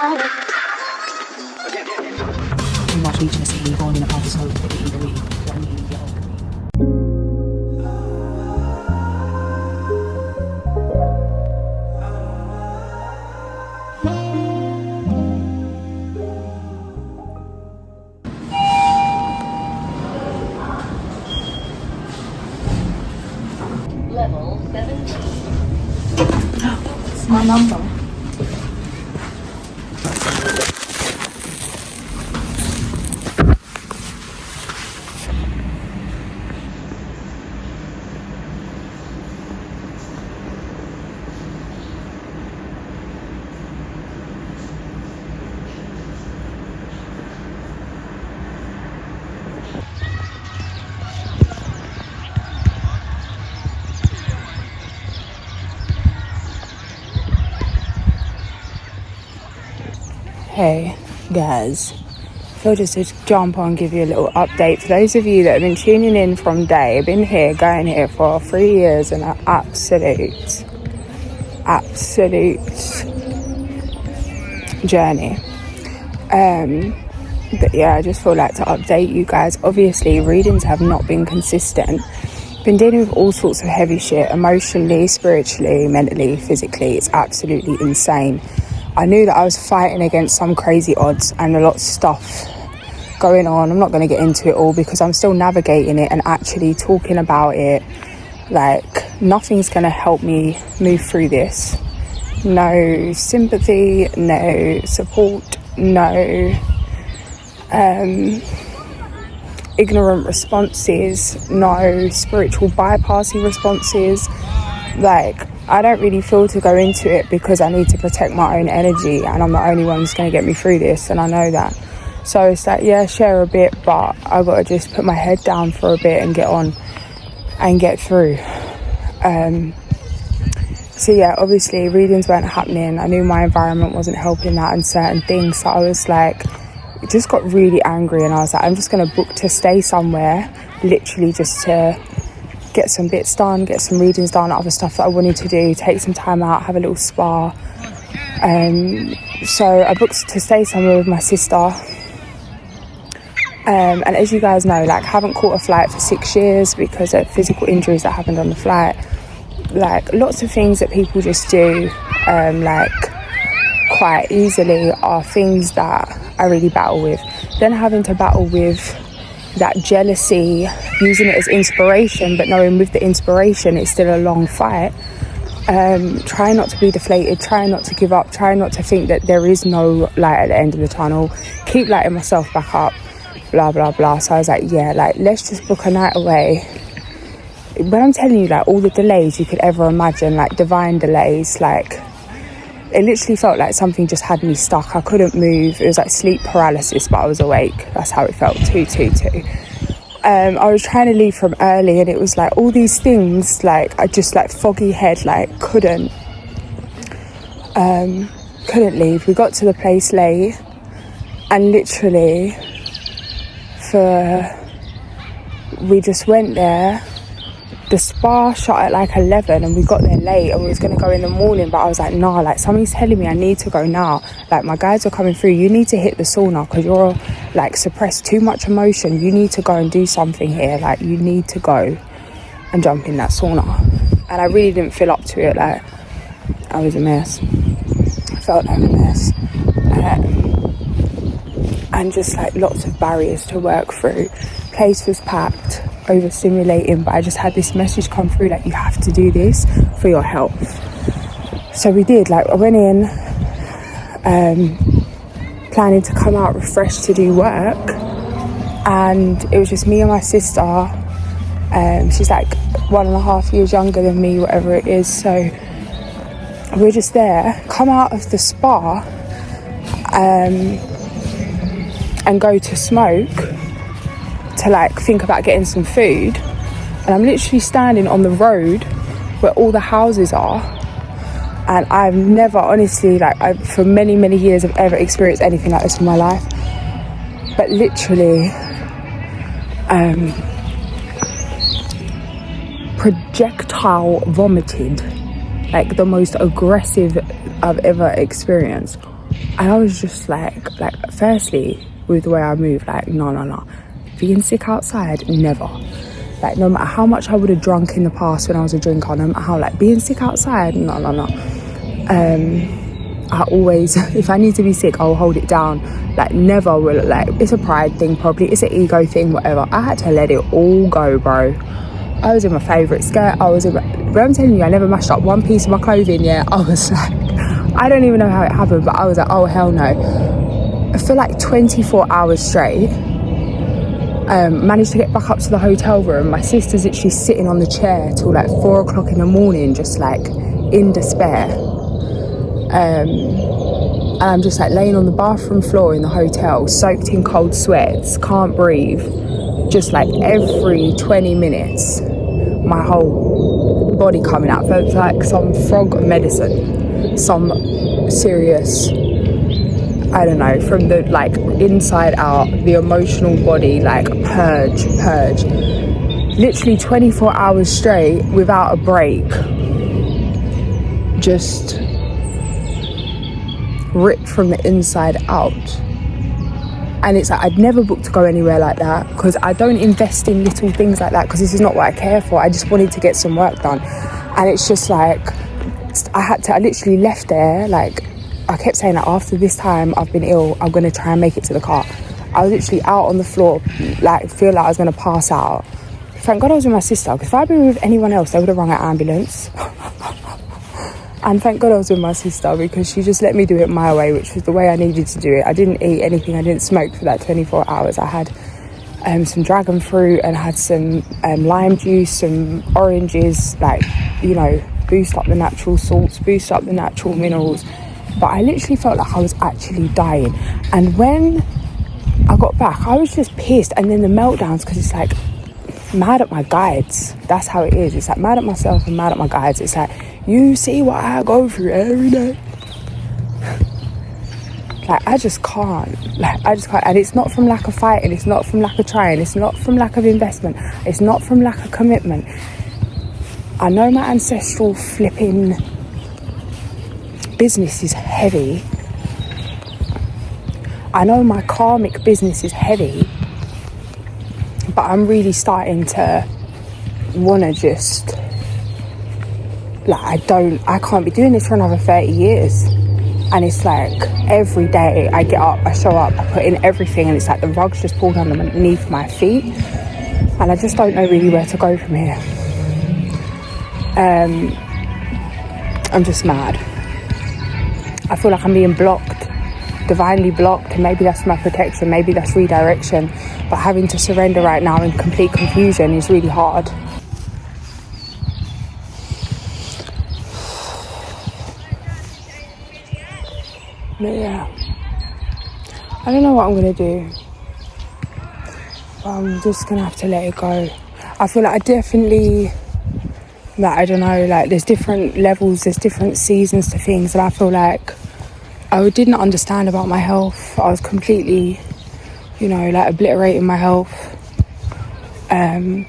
Too much intimacy, falling apart so quickly, the week, let me get over me. Level 17. It's my number. Hey guys, so just to jump on, give you a little update. For those of you that have been tuning in from day, I've been here, going here for 3 years, and an absolute journey. But yeah, I just feel like to update you guys. Obviously, readings have not been consistent. Been dealing with all sorts of heavy shit, emotionally, spiritually, mentally, physically. It's absolutely insane. I knew that I was fighting against some crazy odds and a lot of stuff going on. I'm not going to get into it all because I'm still navigating it and actually talking about it. Like, nothing's going to help me move through this. No sympathy, no support, no ignorant responses, no spiritual bypassing responses. Like, I don't really feel to go into it because I need to protect my own energy, and I'm the only one who's going to get me through this, and I know that. So it's like, yeah, share a bit, but I've got to just put my head down for a bit and get on and get through. So yeah, obviously readings weren't happening. I knew my environment wasn't helping that and certain things, so I was like, just got really angry, and I was like, I'm just going to book to stay somewhere, literally just to get some bits done, get some readings done, other stuff that I wanted to do, take some time out, have a little spa. So I booked to stay somewhere with my sister. And as you guys know, like, haven't caught a flight for 6 years because of physical injuries that happened on the flight. Like, lots of things that people just do, like, quite easily are things that I really battle with. Then having to battle with that jealousy, using it as inspiration, but knowing with the inspiration it's still a long fight. Try not to be deflated, try not to give up, try not to think that there is no light at the end of the tunnel, keep lighting myself back up, blah blah blah. So I was like, yeah, like, let's just book a night away. When I'm telling you, like, all the delays you could ever imagine, like divine delays, like, it literally felt like something just had me stuck. I couldn't move. It was like sleep paralysis, but I was awake. That's how it felt. 222. I was trying to leave from early, and it was like all these things, like, I just, like, foggy head, like, couldn't leave. We got to the place late, and literally we just went there. The spa shut at like 11, and we got there late, and we was going to go in the morning, but I was like, nah, like, something's telling me I need to go now. Like, my guys are coming through. You need to hit the sauna because you're, like, suppressed too much emotion. You need to go and do something here. Like, you need to go and jump in that sauna. And I really didn't feel up to it. Like, I was a mess. I felt like a mess. And just, like, lots of barriers to work through. Place was packed, overstimulating, but I just had this message come through, like, you have to do this for your health. So we did. Like, I went in planning to come out refreshed to do work, and it was just me and my sister. She's like 1.5 years younger than me, whatever it is. So we're just there, come out of the spa and go to smoke, to, like, think about getting some food, and I'm literally standing on the road where all the houses are, and I've never, honestly, like, for many years have ever experienced anything like this in my life, but literally projectile vomited, like the most aggressive I've ever experienced. And I was just like firstly, with the way I move, like, no. Being sick outside, never. Like, no matter how much I would have drunk in the past when I was a drinker, no matter how, like, being sick outside, no. I always, if I need to be sick, I'll hold it down. Like, never will, like, it's a pride thing probably, it's an ego thing, whatever. I had to let it all go, bro. I was in my favourite skirt, but I'm telling you, I never mashed up one piece of my clothing yet. I was like, I don't even know how it happened, but I was like, oh, hell no. For like 24 hours straight, managed to get back up to the hotel room. My sister's literally sitting on the chair till like 4 o'clock in the morning, just like in despair. And I'm just like laying on the bathroom floor in the hotel, soaked in cold sweats, can't breathe. Just like every 20 minutes, my whole body coming out. Felt like some frog medicine, some serious, I don't know, from the like inside out, the emotional body, like purge. Literally 24 hours straight without a break. Just ripped from the inside out. And it's like, I'd never booked to go anywhere like that, because I don't invest in little things like that, because this is not what I care for. I just wanted to get some work done. And it's just like, I literally left there, like, I kept saying that after this time I've been ill, I'm going to try and make it to the car. I was literally out on the floor, like, feel like I was going to pass out. Thank God I was with my sister, because if I'd been with anyone else, they would have rung an ambulance. And thank God I was with my sister, because she just let me do it my way, which was the way I needed to do it. I didn't eat anything, I didn't smoke for that 24 hours. I had some dragon fruit and had some lime juice, some oranges, like, you know, boost up the natural salts, boost up the natural minerals. But I literally felt like I was actually dying. And when I got back, I was just pissed. And then the meltdowns, because it's like mad at my guides. That's how it is. It's like mad at myself and mad at my guides. It's like, you see what I go through every day. Like, I just can't. And it's not from lack of fighting. It's not from lack of trying. It's not from lack of investment. It's not from lack of commitment. I know my ancestral flipping business is heavy. I know my karmic business is heavy. But I'm really starting to want to just, like, I can't be doing this for another 30 years. And it's like every day I get up, I show up, I put in everything, and it's like the rug's just pulled underneath my feet, and I just don't know really where to go from here. I'm just mad. I feel like I'm being blocked, divinely blocked, and maybe that's my protection, maybe that's redirection, but having to surrender right now in complete confusion is really hard. But yeah, I don't know what I'm gonna do, but I'm just gonna have to let it go. I feel like I definitely, like, I don't know, like, there's different levels, there's different seasons to things, and I feel like I didn't understand about my health. I was completely, you know, like, obliterating my health. And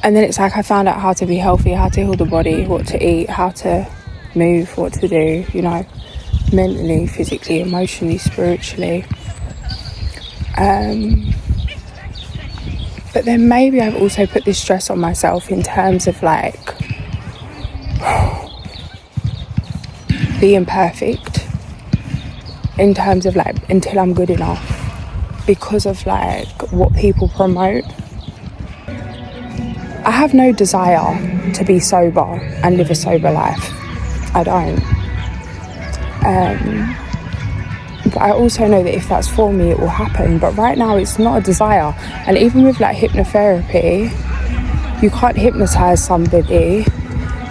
then it's like I found out how to be healthy, how to heal the body, what to eat, how to move, what to do, you know, mentally, physically, emotionally, spiritually. But then maybe I've also put this stress on myself in terms of, like, being perfect, in terms of, like, until I'm good enough, because of, like, what people promote. I have no desire to be sober and live a sober life. I don't. But I also know that if that's for me, it will happen. But right now, it's not a desire. And even with, like, hypnotherapy, you can't hypnotize somebody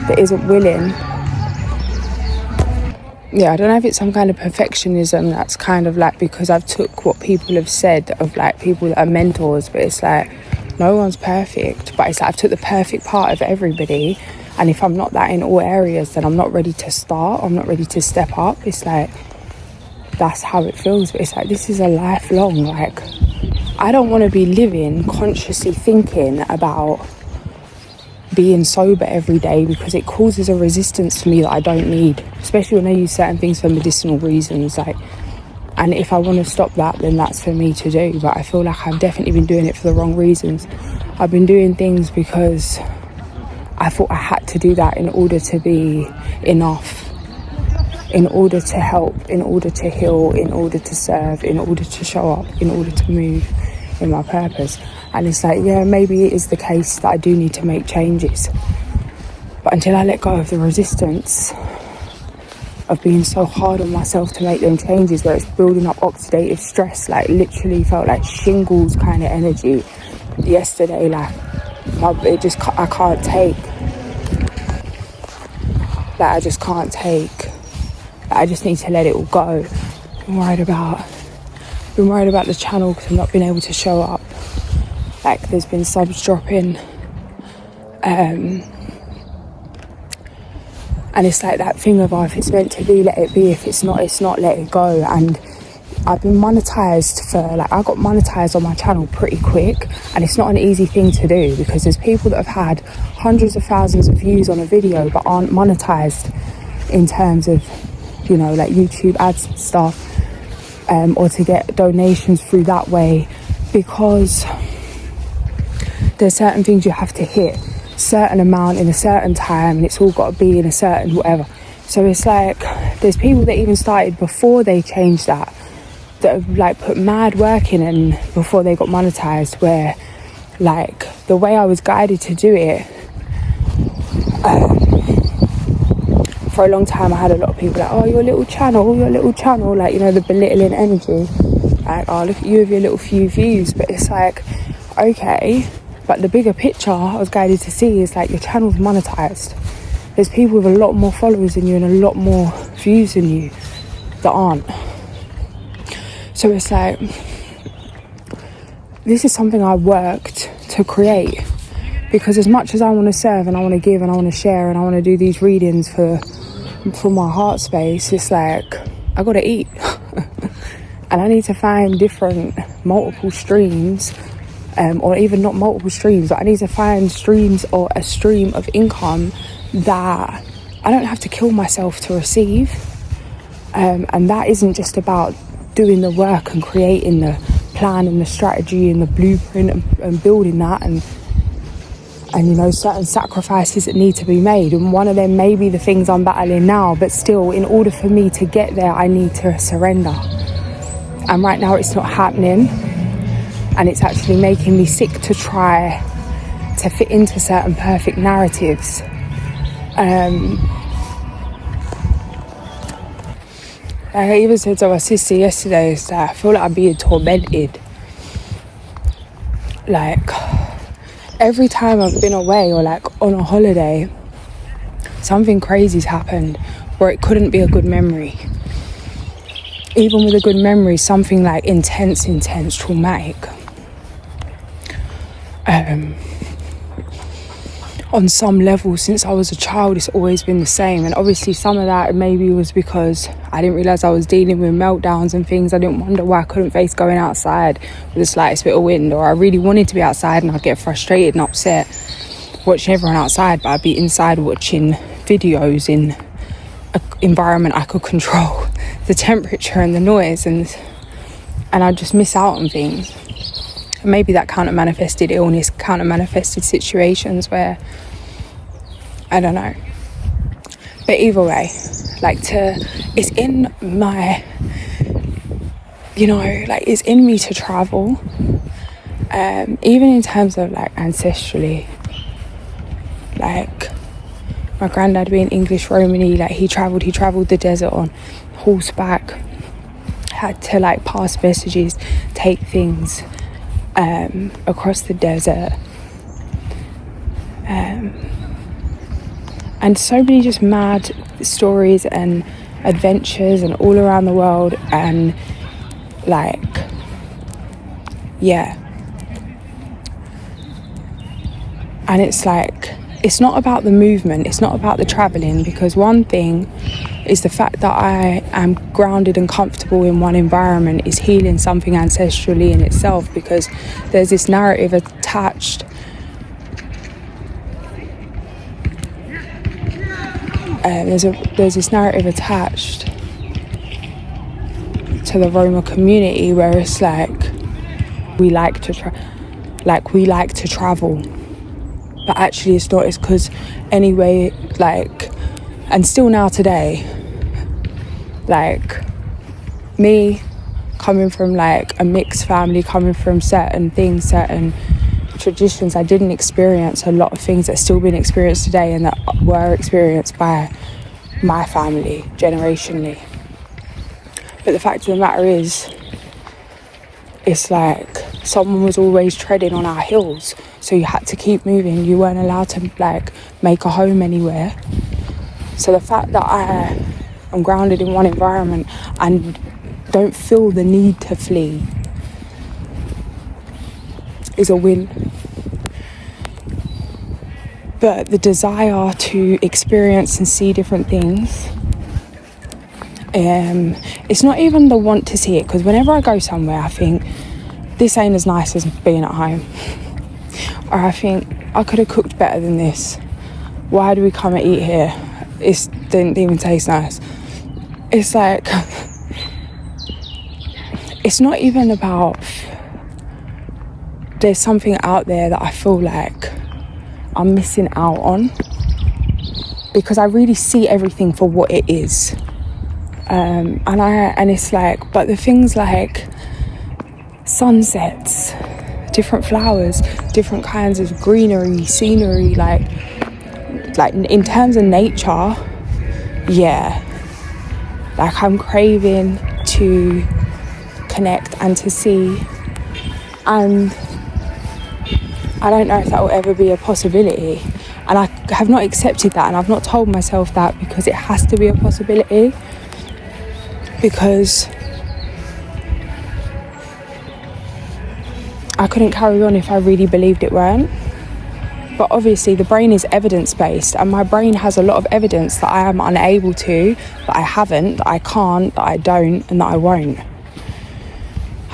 that isn't willing. Yeah, I don't know if it's some kind of perfectionism that's kind of like, because I've took what people have said of, like, people that are mentors, but it's like, no one's perfect. But it's like I've took the perfect part of everybody, and if I'm not that in all areas, then I'm not ready to start, I'm not ready to step up. It's like, that's how it feels. But it's like, this is a lifelong, like, I don't want to be living consciously thinking about being sober every day, because it causes a resistance to me that I don't need, especially when I use certain things for medicinal reasons. Like, and if I want to stop that, then that's for me to do. But I feel like I've definitely been doing it for the wrong reasons. I've been doing things because I thought I had to do that in order to be enough, in order to help, in order to heal, in order to serve, in order to show up, in order to move in my purpose. And it's like, yeah, maybe it is the case that I do need to make changes. But until I let go of the resistance of being so hard on myself to make them changes, where it's building up oxidative stress, like literally felt like shingles kind of energy yesterday. Like, I can't take. Like, I just can't take. Like, I just need to let it all go. I'm worried about the channel because I've not been able to show up. Like, there's been subs dropping, and it's like that thing of, oh, if it's meant to be, let it be. If it's not, let it go. And I've been monetized for, like, I got monetized on my channel pretty quick, and it's not an easy thing to do, because there's people that have had hundreds of thousands of views on a video but aren't monetized in terms of, you know, like YouTube ads and stuff, or to get donations through that way, because there's certain things you have to hit, certain amount in a certain time, and it's all got to be in a certain whatever. So it's like, there's people that even started before they changed that have like put mad work in, and before they got monetized, where like the way I was guided to do it, for a long time I had a lot of people like, oh, your little channel, like, you know, the belittling energy, like, oh, look at you with your little few views. But it's like, okay, but the bigger picture I was guided to see is like, your channel's monetized. There's people with a lot more followers than you and a lot more views than you that aren't. So it's like, this is something I worked to create, because as much as I want to serve and I want to give and I want to share and I want to do these readings for my heart space, it's like, I got to eat. And I need to find different multiple streams, or even not multiple streams, but I need to find streams or a stream of income that I don't have to kill myself to receive. And that isn't just about doing the work and creating the plan and the strategy and the blueprint and building that, and you know, certain sacrifices that need to be made, and one of them may be the things I'm battling now, but still, in order for me to get there, I need to surrender. And right now it's not happening, and it's actually making me sick to try to fit into certain perfect narratives. I even said to my sister yesterday, is that I feel like I'm being tormented. Like, every time I've been away or like on a holiday, something crazy's happened where it couldn't be a good memory. Even with a good memory, something like intense, traumatic. On some level, since I was a child, it's always been the same. And obviously some of that maybe was because I didn't realise I was dealing with meltdowns and things. I didn't wonder why I couldn't face going outside with the slightest bit of wind, or I really wanted to be outside and I'd get frustrated and upset watching everyone outside, but I'd be inside watching videos in an environment I could control, the temperature and the noise, and I'd just miss out on things. And maybe that counter-manifested illness, counter-manifested situations where, I don't know. But either way, like, it's in my, you know, like, it's in me to travel. Even in terms of like ancestrally, like my granddad being English Romany, like he travelled the desert on horseback, had to like pass messages, take things across the desert, and so many just mad stories and adventures and all around the world, and like, yeah. And it's like, it's not about the movement, it's not about the travelling, because one thing is the fact that I am grounded and comfortable in one environment is healing something ancestrally in itself, because there's this narrative attached there's this narrative attached to the Roma community where it's like we like to travel, but actually it's not. It's because anyway, like, and still now today, like me coming from like a mixed family, coming from certain things, certain traditions, I didn't experience a lot of things that are still being experienced today and that were experienced by my family generationally. But the fact of the matter is, it's like someone was always treading on our heels, so you had to keep moving. You weren't allowed to like make a home anywhere. So the fact that I am grounded in one environment and don't feel the need to flee is a win. But the desire to experience and see different things, it's not even the want to see it, because whenever I go somewhere I think this ain't as nice as being at home, or I think I could have cooked better than this. Why do we come and eat here? It didn't even taste nice. It's like, it's not even about, there's something out there that I feel like I'm missing out on, because I really see everything for what it is. And it's like, but the things like sunsets, different flowers, different kinds of greenery, scenery, like in terms of nature, yeah, like I'm craving to connect and to see, and I don't know if that will ever be a possibility, and I have not accepted that, and I've not told myself that, because it has to be a possibility, because I couldn't carry on if I really believed it weren't. But obviously the brain is evidence-based, and my brain has a lot of evidence that I am unable to, that I haven't, that I can't, that I don't, and that I won't.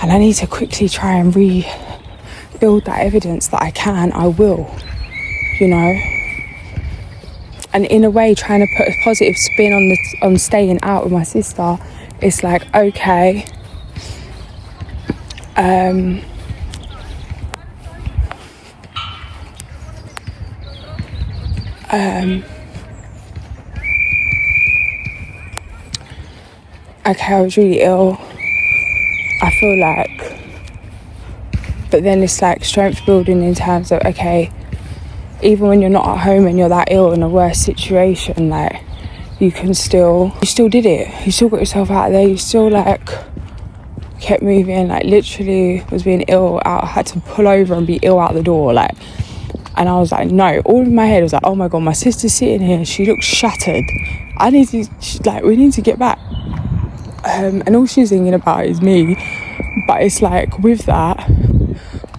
And I need to quickly try and rebuild that evidence that I can, I will, you know. And in a way, trying to put a positive spin on staying out with my sister, it's like, okay, okay, I was really ill, I feel like, but then it's like strength building in terms of, okay, even when you're not at home and you're that ill in a worse situation, like, you still did it, you still got yourself out of there, you still like kept moving, like literally was being ill out, had to pull over and be ill out the door, like, and I was like, no, all in my head was like, oh my god, my sister's sitting here, she looks shattered, we need to get back, and all she's thinking about is me. But it's like, with that,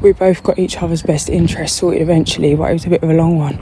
we both got each other's best interests sorted eventually, but it was a bit of a long one.